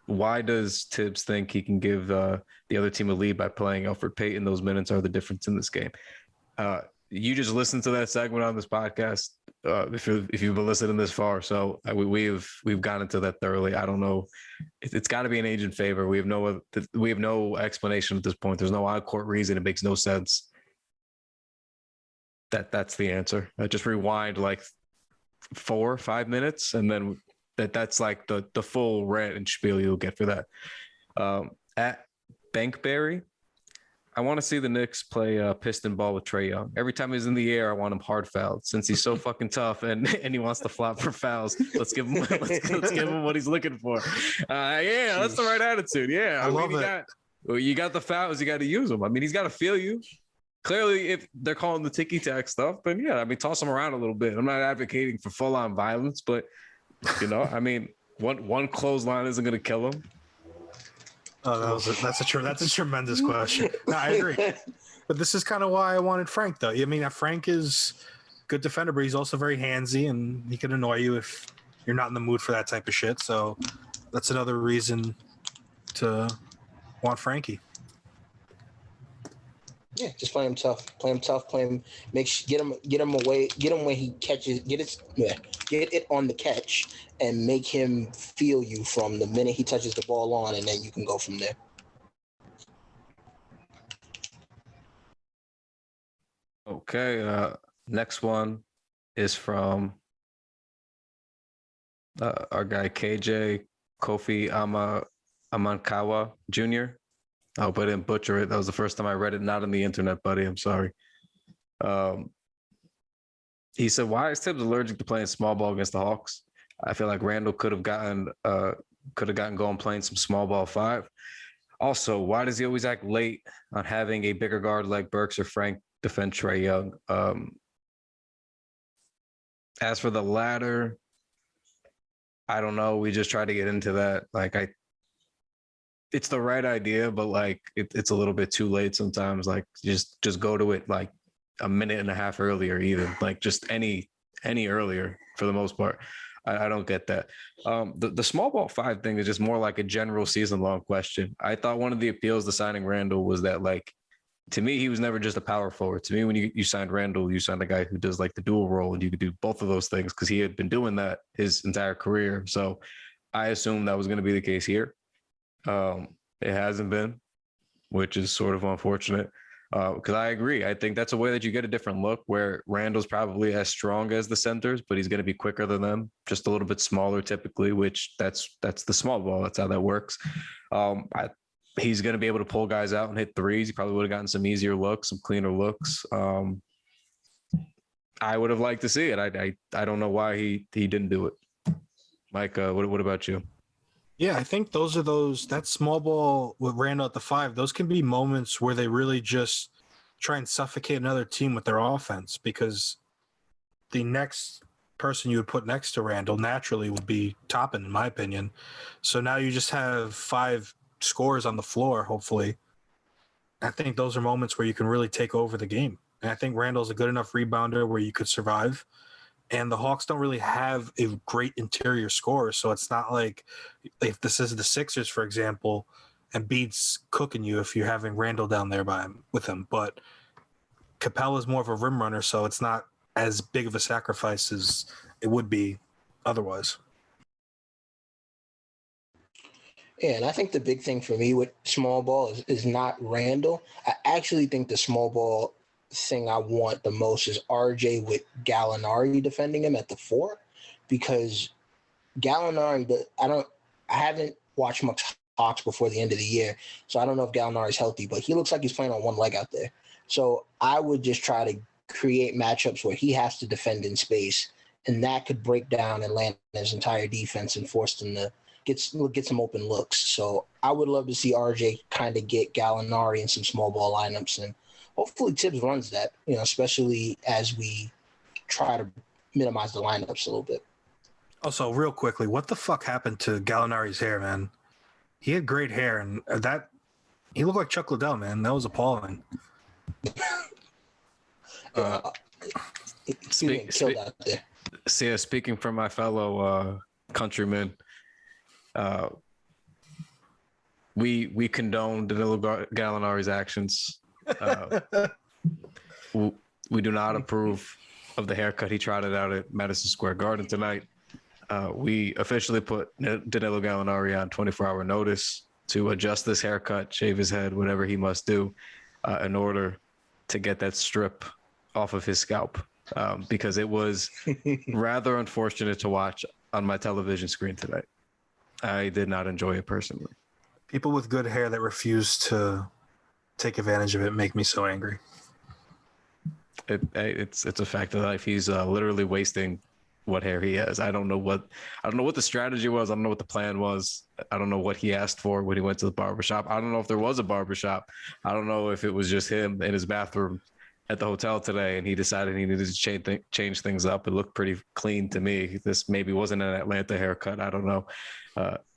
Why does Tibbs think he can give the other team a lead by playing Elfrid Payton? Those minutes are the difference in this game. You just listened to that segment on this podcast. If you've been listening this far, so we've gone into that thoroughly. I don't know. It's got to be an age in favor. We have no explanation at this point. There's no on-court reason. It makes no sense. That's the answer. Just rewind like 4 or 5 minutes, and then that's like the full rant and spiel you'll get for that. At Bankberry, I want to see the Knicks play piston ball with Trae Young. Every time he's in the air, I want him hard fouled. Since he's so fucking tough and he wants to flop for fouls, let's give him what he's looking for. Yeah, that's the right attitude. Yeah, I love it. You got the fouls, you got to use them. I mean, he's got to feel you. Clearly, if they're calling the ticky-tack stuff, then yeah, I mean, toss him around a little bit. I'm not advocating for full-on violence, but I mean, one clothesline isn't going to kill him. Oh, that's a tremendous question. No, I agree. But this is kind of why I wanted Frank, though. I mean, Frank is a good defender, but he's also very handsy, and he can annoy you if you're not in the mood for that type of shit. So that's another reason to want Frankie. Yeah, just play him tough. Get him away, get him when he catches, get it on the catch, and make him feel you from the minute he touches the ball on, and then you can go from there. Okay, next one is from our guy KJ Kofi Amankawa Jr. I hope I didn't butcher it. That was the first time I read it, not on the internet, buddy. I'm sorry. He said, why is Tibbs allergic to playing small ball against the Hawks? I feel like Randle could have gotten going playing some small ball 5. Also, why does he always act late on having a bigger guard like Burks or Frank defend Trae Young? As for the latter, I don't know. We just try to get into that. It's the right idea, but like it's a little bit too late sometimes. Like just go to it like a minute and a half earlier, even like just any earlier for the most part. I don't get that. The small ball 5 thing is just more like a general season long question. I thought one of the appeals to signing Randle was that, like, to me, he was never just a power forward. To me, when you signed Randle, you signed a guy who does like the dual role, and you could do both of those things because he had been doing that his entire career. So I assumed that was going to be the case here. It hasn't been, which is sort of unfortunate. Because I agree. I think that's a way that you get a different look where Randle's probably as strong as the centers, but he's going to be quicker than them, just a little bit smaller typically, which that's the small ball. That's how that works. He's going to be able to pull guys out and hit threes. He probably would have gotten some easier looks, some cleaner looks. I would have liked to see it. I don't know why he didn't do it. Mike, what about you? Yeah, I think that small ball with Randle at the 5, those can be moments where they really just try and suffocate another team with their offense, because the next person you would put next to Randle naturally would be Toppin, in my opinion. So now you just have 5 scorers on the floor, hopefully. I think those are moments where you can really take over the game. And I think Randle's a good enough rebounder where you could survive. And the Hawks don't really have a great interior scorer, so it's not like if this is the Sixers, for example, and Embiid's cooking you if you're having Randle down there with him. But Capella's more of a rim runner, so it's not as big of a sacrifice as it would be otherwise. Yeah, and I think the big thing for me with small ball is not Randle. I actually think the small ball thing I want the most is RJ with Gallinari defending him at the 4, because Gallinari, I haven't watched much Hawks before the end of the year, so I don't know if Gallinari's healthy, but he looks like he's playing on one leg out there. So I would just try to create matchups where he has to defend in space, and that could break down Atlanta's entire defense and force them to get some open looks. So I would love to see RJ kind of get Gallinari in some small ball lineups, and hopefully Tibbs runs that, especially as we try to minimize the lineups a little bit. Also, real quickly, what the fuck happened to Gallinari's hair, man? He had great hair, and he looked like Chuck Liddell, man. That was appalling. He's getting killed out there. So yeah, speaking from my fellow countrymen, we condone Danilo Gallinari's actions. We do not approve of the haircut he trotted out at Madison Square Garden tonight. We officially put Danilo Gallinari on 24-hour notice to adjust this haircut, shave his head, whatever he must do in order to get that strip off of his scalp, because it was rather unfortunate to watch on my television screen tonight. I did not enjoy it personally. People with good hair that refuse to take advantage of it make me so angry. It's a fact of life. He's literally wasting what hair he has. I don't know what the strategy was. I don't know what the plan was. I don't know what he asked for when he went to the barbershop. I don't know if there was a barbershop. I don't know if it was just him in his bathroom at the hotel today and he decided he needed to change things up. It looked pretty clean to me. This maybe wasn't an Atlanta haircut. I don't know.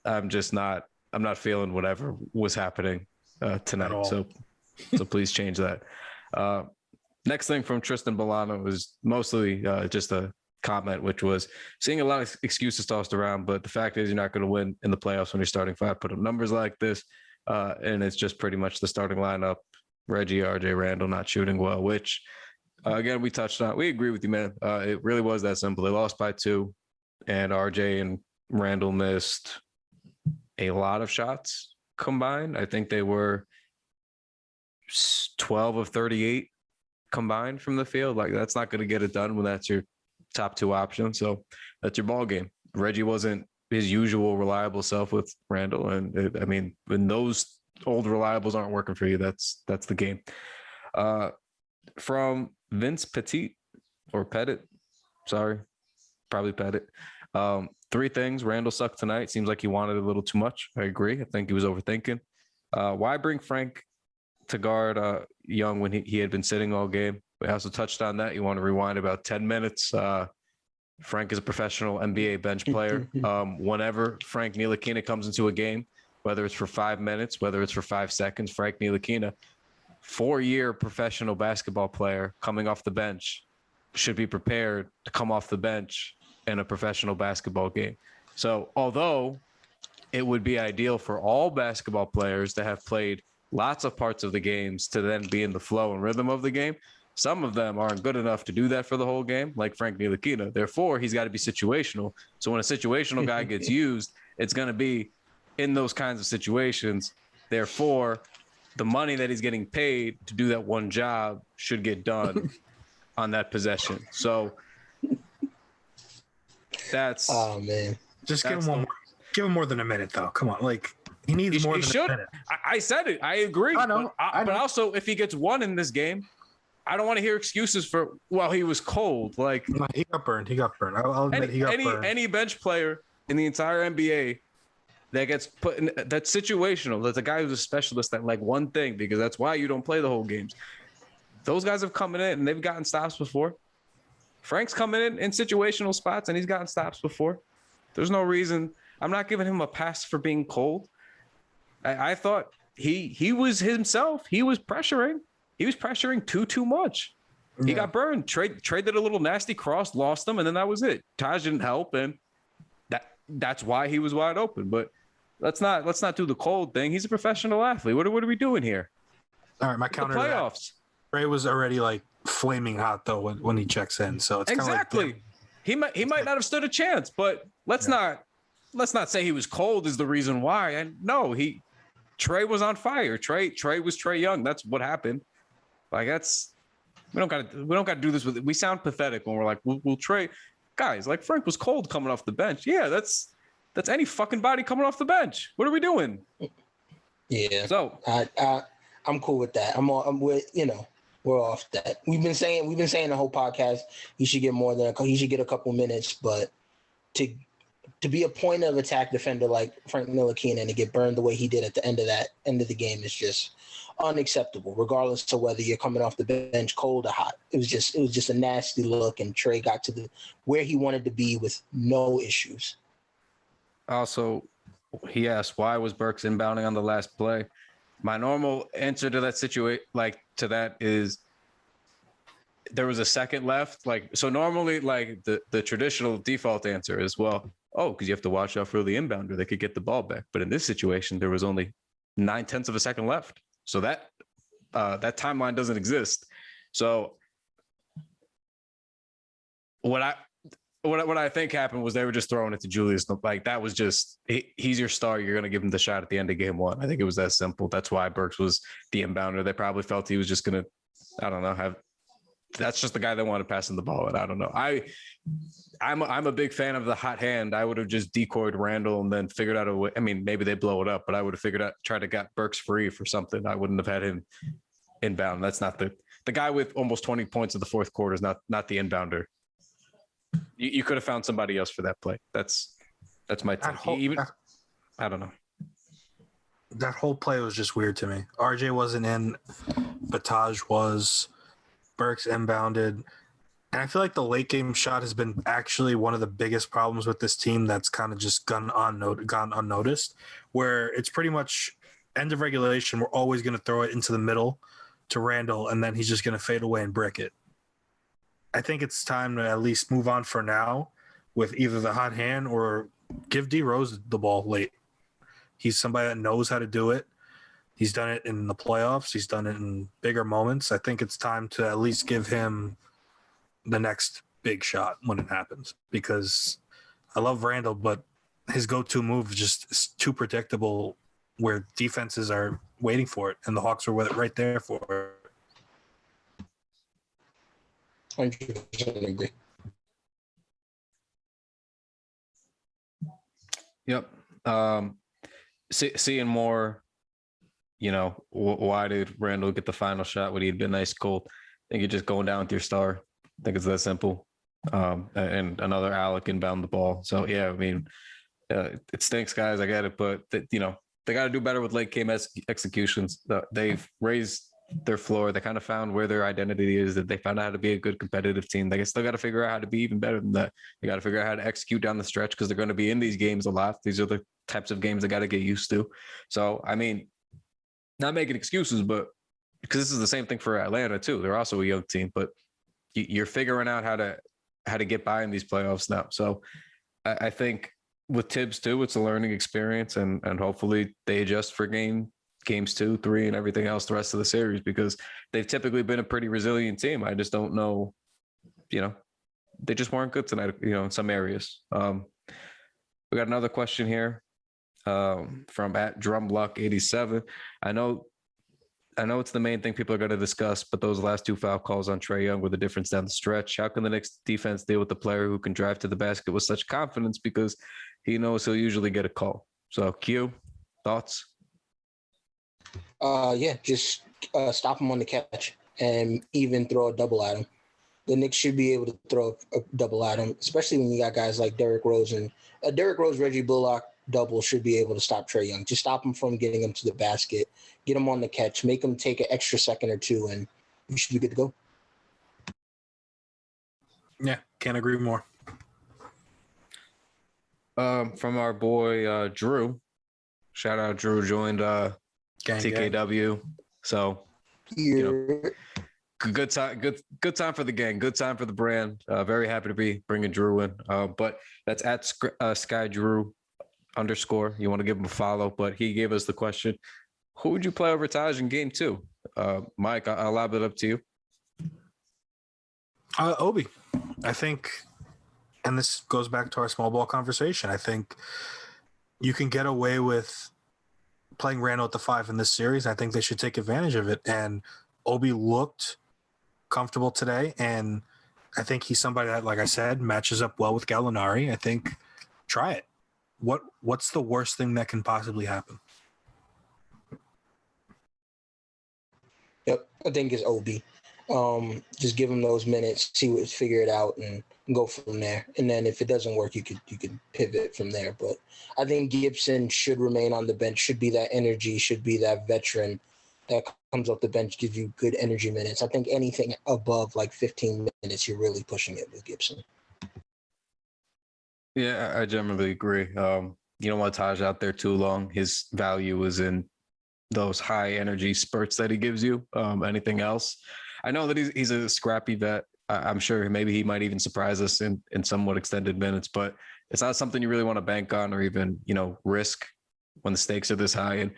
I'm not feeling whatever was happening tonight. So please change that. Next thing from Tristan Bolano was mostly just a comment, which was seeing a lot of excuses tossed around, but the fact is you're not going to win in the playoffs when you're starting five, put up numbers like this. And it's just pretty much the starting lineup, Reggie, RJ, Randle not shooting well, which again, we touched on. We agree with you, man. It really was that simple. They lost by 2 and RJ and Randle missed a lot of shots combined. I think they were 12 of 38 combined from the field. Like, that's not going to get it done when that's your top 2 options. So that's your ball game. Reggie wasn't his usual reliable self with Randle. And I mean, when those old reliables aren't working for you, that's the game. From Vince Petit or Pettit, sorry, probably Pettit. 3 things. Randle sucked tonight. Seems like he wanted a little too much. I agree. I think he was overthinking. Why bring Frank to guard Young when he had been sitting all game? We also touched on that. You want to rewind about 10 minutes. Frank is a professional NBA bench player. Whenever Frank Ntilikina comes into a game, whether it's for 5 minutes, whether it's for 5 seconds, Frank Ntilikina, 4-year professional basketball player coming off the bench, should be prepared to come off the bench in a professional basketball game. So although it would be ideal for all basketball players to have played lots of parts of the games to then be in the flow and rhythm of the game, some of them aren't good enough to do that for the whole game, like Frank Ntilikina. Therefore, he's got to be situational. So when a situational guy gets used, it's going to be in those kinds of situations. Therefore, the money that he's getting paid to do that one job should get done on that possession. So that's man. Just give him one more. Give him more than a minute, though. Come on, like he needs more than a minute. I said it. I agree. I know. But also, if he gets 1 in this game, I don't want to hear excuses for, well, he was cold. Like, he got burned. I'll admit he got burned. Any bench player in the entire NBA that gets put in, that's situational. That's a guy who's a specialist at like one thing, because that's why you don't play the whole games. Those guys have come in and they've gotten stops before. Frank's coming in situational spots and he's gotten stops before. There's no reason. I'm not giving him a pass for being cold. I thought he was himself. He was pressuring. He was pressuring too much. Yeah. He got burned. Trey did a little nasty cross, lost him, and then that was it. Taj didn't help, and that's why he was wide open. But let's not do the cold thing. He's a professional athlete. What are we doing here? All right, my counter. The playoffs. Trey was already like flaming hot though when he checks in. So it's exactly. Like, he might not have stood a chance, but let's not say he was cold is the reason why. And no, Trey was on fire. Trey was Trey Young. That's what happened. Like, we don't got to do this with it. We sound pathetic when we're like, we'll trade guys. Like, Frank was cold coming off the bench. Yeah, that's any fucking body coming off the bench. What are we doing? Yeah. So I'm cool with that. I'm with, we're off that. We've been saying the whole podcast he should get he should get a couple minutes, but to be a point of attack defender like Frank Ntilikina and to get burned the way he did at the end of the game is just unacceptable, regardless of whether you're coming off the bench cold or hot. It was just a nasty look, and Trey got to where he wanted to be with no issues. Also, he asked, why was Burks inbounding on the last play? My normal answer to that situation, to that is there was a second left. Like, so normally, like the traditional default answer is, well, because you have to watch out for the inbounder. They could get the ball back. But in this situation, there was only 9/10 of a second left. So that timeline doesn't exist. So what I think happened was they were just throwing it to Julius. Like, that was just, he's your star. You're going to give him the shot at the end of game one. I think it was that simple. That's why Burks was the inbounder. They probably felt he was just going to, I don't know, that's just the guy they wanted passing the ball. And I don't know. I'm a big fan of the hot hand. I would have just decoyed Randle and then figured out a way. I mean, maybe they blow it up, but I would have tried to get Burks free for something. I wouldn't have had him inbound. That's not the guy with almost 20 points in the fourth quarter is not the inbounder. You could have found somebody else for that play. That's my take. I don't know. That whole play was just weird to me. RJ wasn't in, Bataj was, Burks inbounded. And I feel like the late game shot has been actually one of the biggest problems with this team that's kind of just gone unnoticed, where it's pretty much end of regulation. We're always going to throw it into the middle to Randle, and then he's just going to fade away and brick it. I think it's time to at least move on for now with either the hot hand or give D Rose the ball late. He's somebody that knows how to do it. He's done it in the playoffs. He's done it in bigger moments. I think it's time to at least give him the next big shot when it happens, because I love Randle, but his go-to move is too predictable where defenses are waiting for it, and the Hawks are right there for it. 100% agree. Yep. Seeing more, why did Randle get the final shot when he had been ice cold? I think you're just going down with your star. I think it's that simple. And another Alec inbound the ball. So, yeah, I mean, it stinks, guys. I get it. But, they got to do better with late game executions. They've raised their floor. They kind of found where their identity is, that they found out how to be a good competitive team. They still got to figure out how to be even better than that. They got to figure out how to execute down the stretch, because they're going to be in these games a lot. These are the types of games they got to get used to. So, I mean, not making excuses, but because this is the same thing for Atlanta too. They're also a young team, but you're figuring out how to get by in these playoffs now. So I think with Tibbs too, it's a learning experience, and hopefully they adjust for games 2, 3, and everything else the rest of the series, because they've typically been a pretty resilient team. I just don't know, they just weren't good tonight, in some areas. We got another question here from @drumluck87. I know it's the main thing people are going to discuss, but those last 2 foul calls on Trae Young were the difference down the stretch. How can the Knicks defense deal with the player who can drive to the basket with such confidence, because he knows he'll usually get a call? So, Q, thoughts? Just stop him on the catch and even throw a double at him. The Knicks should be able to throw a double at him, especially when you got guys like Derrick Rose and Reggie Bullock double should be able to stop Trae Young. Just stop him from getting him to the basket, get him on the catch, make him take an extra second or two, and you should be good to go. Yeah, can't agree more. From our boy Drew, shout out Drew, joined TKW. So, good time for the gang, good time for the brand. Very happy to be bringing Drew in. But that's at Sky Drew _ You want to give him a follow, but he gave us the question: who would you play over Taj in game 2? Mike, I'll lob it up to you. Obi, I think, and this goes back to our small ball conversation. I think you can get away with playing Randle at the 5 in this series. I think they should take advantage of it. And Obi looked comfortable today, and I think he's somebody that, like I said, matches up well with Gallinari. I think try it. What's the worst thing that can possibly happen? Yep, I think it's Obi. Just give him those minutes, figure it out, and go from there. And then if it doesn't work, you could pivot from there. But I think Gibson should remain on the bench, should be that energy, should be that veteran that comes off the bench, gives you good energy minutes. I think anything above like 15 minutes, you're really pushing it with Gibson. Yeah, I generally agree. You don't want Taj out there too long. His value is in those high energy spurts that he gives you. Anything else, I know that he's a scrappy vet. I'm sure maybe he might even surprise us in somewhat extended minutes, but it's not something you really want to bank on or even, risk when the stakes are this high. And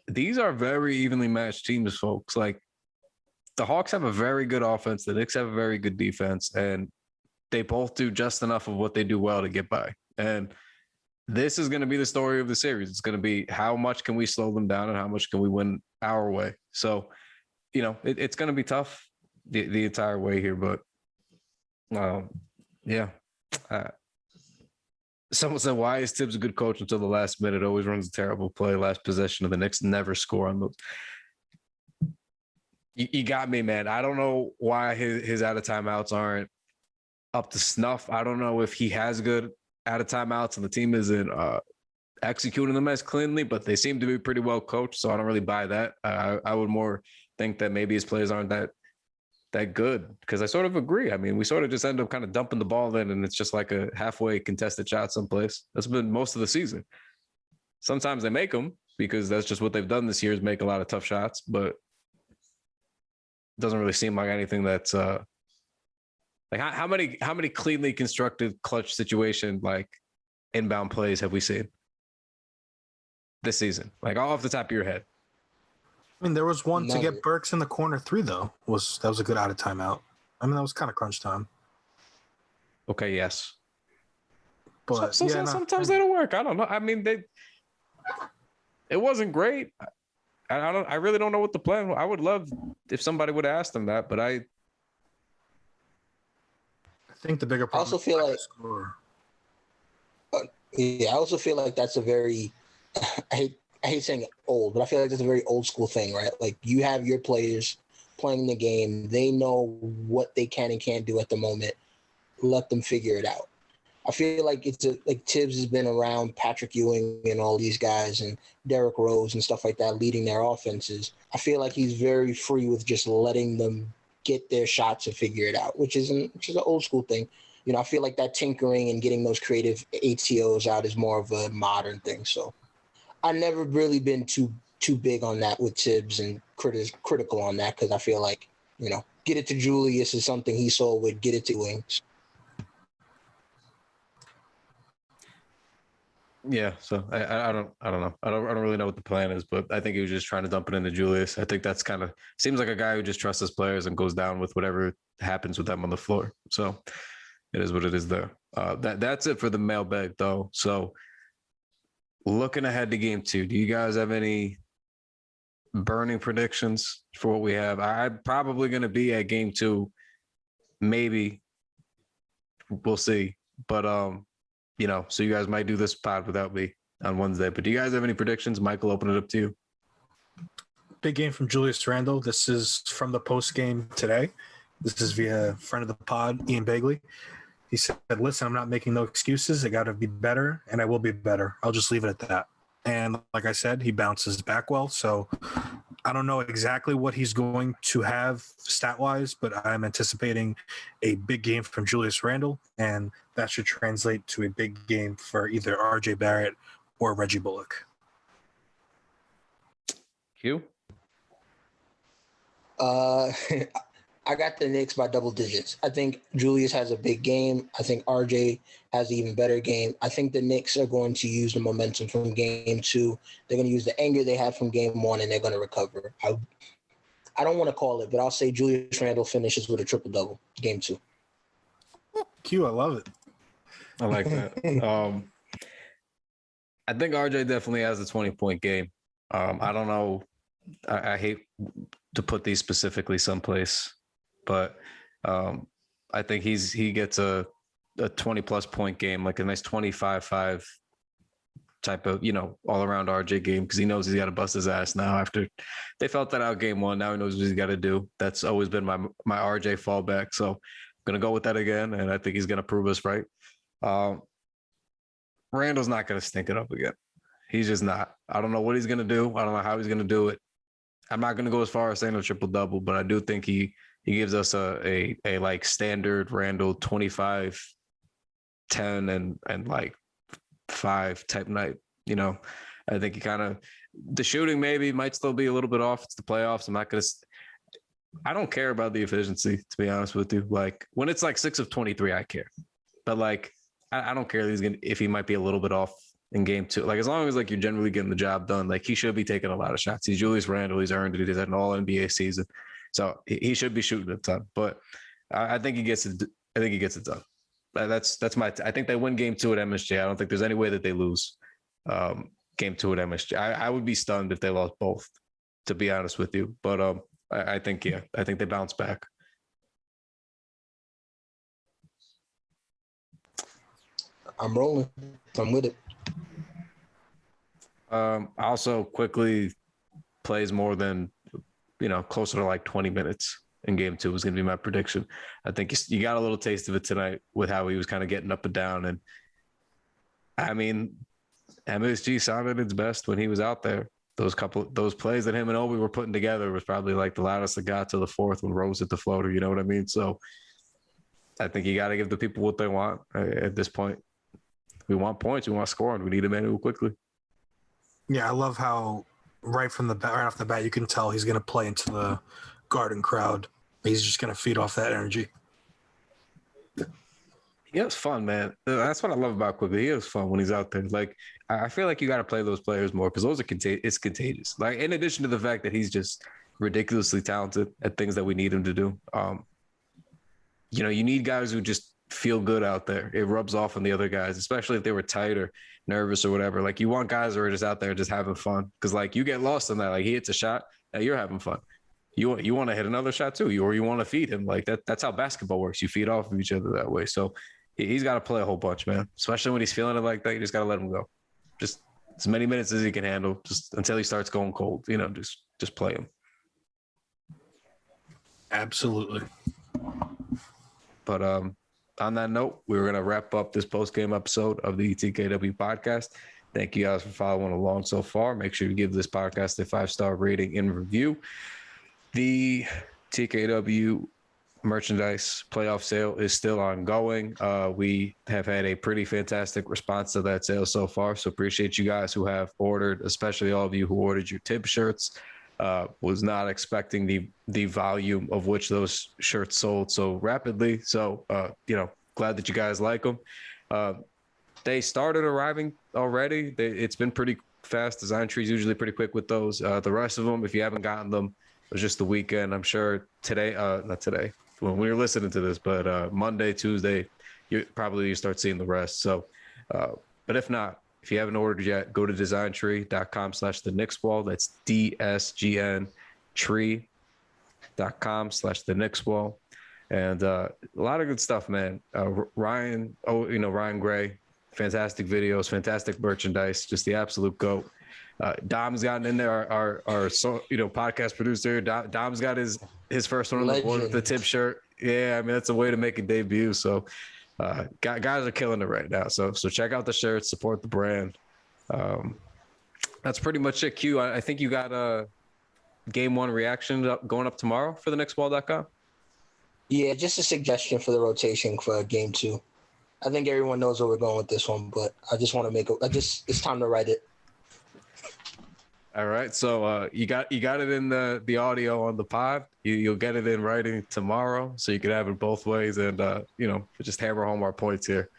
these are very evenly matched teams, folks. Like, the Hawks have a very good offense. The Knicks have a very good defense, and they both do just enough of what they do well to get by. And this is going to be the story of the series. It's going to be how much can we slow them down and how much can we win our way. So, it's going to be tough the entire way here, but yeah. Someone said, why is Tibbs a good coach until the last minute? Always runs a terrible play. Last possession of the Knicks never score on those. You got me, man. I don't know why his out of timeouts aren't up to snuff. I don't know if he has good out of timeouts and the team isn't executing them as cleanly, but they seem to be pretty well coached. So I don't really buy that. I would more think that maybe his plays aren't that good, because I sort of agree. I mean, we sort of just end up kind of dumping the ball in, and it's just like a halfway contested shot someplace. That's been most of the season. Sometimes they make them because that's just what they've done this year, is make a lot of tough shots, but it doesn't really seem like anything that's like how many cleanly constructed clutch situation like inbound plays have we seen this season? Like off the top of your head. I mean, there was one to get Burks in the corner 3 though. That was a good out of timeout. I mean, that was kind of crunch time. Okay, yes. But sometimes they don't work. I don't know. I mean, it wasn't great. I really don't know what the plan was. I would love if somebody would have asked them that, but I think the bigger problem. I also feel like I also feel like that's a very I hate saying old, but I feel like that's a very old school thing, right? Like, you have your players playing the game. They know what they can and can't do at the moment. Let them figure it out. I feel like like Tibbs has been around Patrick Ewing and all these guys and Derrick Rose and stuff like that, leading their offenses. I feel like he's very free with just letting them get their shots and figure it out, which is an old school thing. I feel like that tinkering and getting those creative ATOs out is more of a modern thing. So I've never really been too big on that with Tibbs and critical on that, because I feel like, get it to Julius is something he saw with get it to Wings. Yeah, so I don't know. I don't really know what the plan is, but I think he was just trying to dump it into Julius. I think that's kind of seems like a guy who just trusts his players and goes down with whatever happens with them on the floor. So it is what it is there. That's it for the mailbag though. So looking ahead to game 2, do you guys have any burning predictions for what we have? I'm probably going to be at game 2. Maybe we'll see, but so you guys might do this pod without me on Wednesday. But do you guys have any predictions? Michael, open it up to you. Big game from Julius Randle. This is from the post game today. This is via friend of the pod, Ian Bagley. He said, listen, I'm not making no excuses. I got to be better, and I will be better. I'll just leave it at that. And like I said, he bounces back well. So I don't know exactly what he's going to have stat-wise, but I'm anticipating a big game from Julius Randle, and that should translate to a big game for either RJ Barrett or Reggie Bullock. Q? I got the Knicks by double digits. I think Julius has a big game. I think RJ has an even better game. I think the Knicks are going to use the momentum from game 2. They're going to use the anger they had from game 1, and they're going to recover. I don't want to call it, but I'll say Julius Randle finishes with a triple-double game 2. Q, I love it. I like that. I think RJ definitely has a 20-point game. I don't know. I hate to put these specifically someplace, but I think he gets a 20-plus point game, like a nice 25-5 type of, all around RJ game, because he knows he's got to bust his ass now after they felt that out game 1. Now he knows what he's got to do. That's always been my RJ fallback. So I'm going to go with that again, and I think he's going to prove us right. Randall's not going to stink it up again. He's just not. I don't know what he's going to do. I don't know how he's going to do it. I'm not going to go as far as saying a triple-double, but I do think he gives us a like standard Randall 25, 10, and like 5 type night. I think he kind of – the shooting maybe might still be a little bit off. It's the playoffs. I'm not going to I don't care about the efficiency, to be honest with you. Like when it's like 6 of 23, I care. But like I don't care if he might be a little bit off in game 2. Like as long as like you're generally getting the job done, like he should be taking a lot of shots. He's Julius Randle. He's earned it. He's had an all NBA season. So he should be shooting a ton. But I think he gets it. I think he gets it done. That's my. I think they win game 2 at MSJ. I don't think there's any way that they lose game 2 at MSJ. I would be stunned if they lost both, to be honest with you. But I think I think they bounce back. I'm rolling. I'm with it. Also, quickly plays more than closer to like 20 minutes in game 2 was going to be my prediction. I think you got a little taste of it tonight with how he was kind of getting up and down. And I mean, MSG sounded its best when he was out there. Those plays that him and Obi were putting together was probably like the loudest that got to the fourth when Rose hit the floater. You know what I mean? So I think you got to give the people what they want at this point. We want points. We want scoring. We need a man who quickly. Yeah, I love how right off the bat, you can tell he's going to play into the Garden crowd. He's just going to feed off that energy. He has fun, man. That's what I love about Quigley. He has fun when he's out there. Like, I feel like you got to play those players more because those are it's contagious. Like, in addition to the fact that he's just ridiculously talented at things that we need him to do. You need guys who just feel good out there. It rubs off on the other guys, especially if they were tight or nervous or whatever. Like, you want guys who are just out there just having fun because, like, you get lost in that. Like, he hits a shot, now you're having fun. You want to hit another shot too, or you want to feed him. Like that's how basketball works. You feed off of each other that way. So he's got to play a whole bunch, man. Especially when he's feeling it like that, you just got to let him go. Just as many minutes as he can handle, just until he starts going cold. Just play him. Absolutely. But on that note, we're gonna wrap up this post-game episode of the TKW podcast. Thank you guys for following along so far. Make sure you give this podcast a 5-star rating and review. The TKW merchandise playoff sale is still ongoing. We have had a pretty fantastic response to that sale so far. So appreciate you guys who have ordered, especially all of you who ordered your Tibbs shirts. Was not expecting the volume of which those shirts sold so rapidly. So, glad that you guys like them. They started arriving already. It's been pretty fast. Design Tree's usually pretty quick with those. The rest of them, if you haven't gotten them, it was just the weekend. I'm sure today, not today, when you're listening to this, but Monday, Tuesday, you start seeing the rest. So, but if not, if you haven't ordered yet, go to designtree.com/the Knicks wall. That's DSGN tree.com/the Knicks wall. And a lot of good stuff, man. Ryan Gray, fantastic videos, fantastic merchandise, just the absolute GOAT. Dom's gotten in there, our podcast producer. Dom's got his first one on the board with the tip shirt. Yeah, I mean, that's a way to make a debut. So guys are killing it right now. So check out the shirts, support the brand. That's pretty much it. Q, I think you got a game 1 reaction going up tomorrow for the knickswall.com. Yeah, just a suggestion for the rotation for game 2. I think everyone knows where we're going with this one, but I just want to it's time to write it. All right. So you got it in the audio on the pod. You'll get it in writing tomorrow, so you can have it both ways and just hammer home our points here.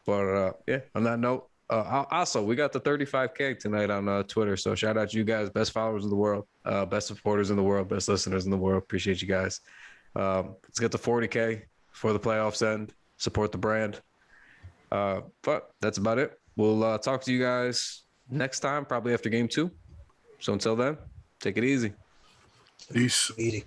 But on that note, also we got the 35K tonight on Twitter. So shout out to you guys, best followers in the world, best supporters in the world, best listeners in the world. Appreciate you guys. Let's get to 40K before the playoffs end. Support the brand. But that's about it. We'll talk to you guys next time, probably after game 2. So until then, take it easy. Peace. Easy.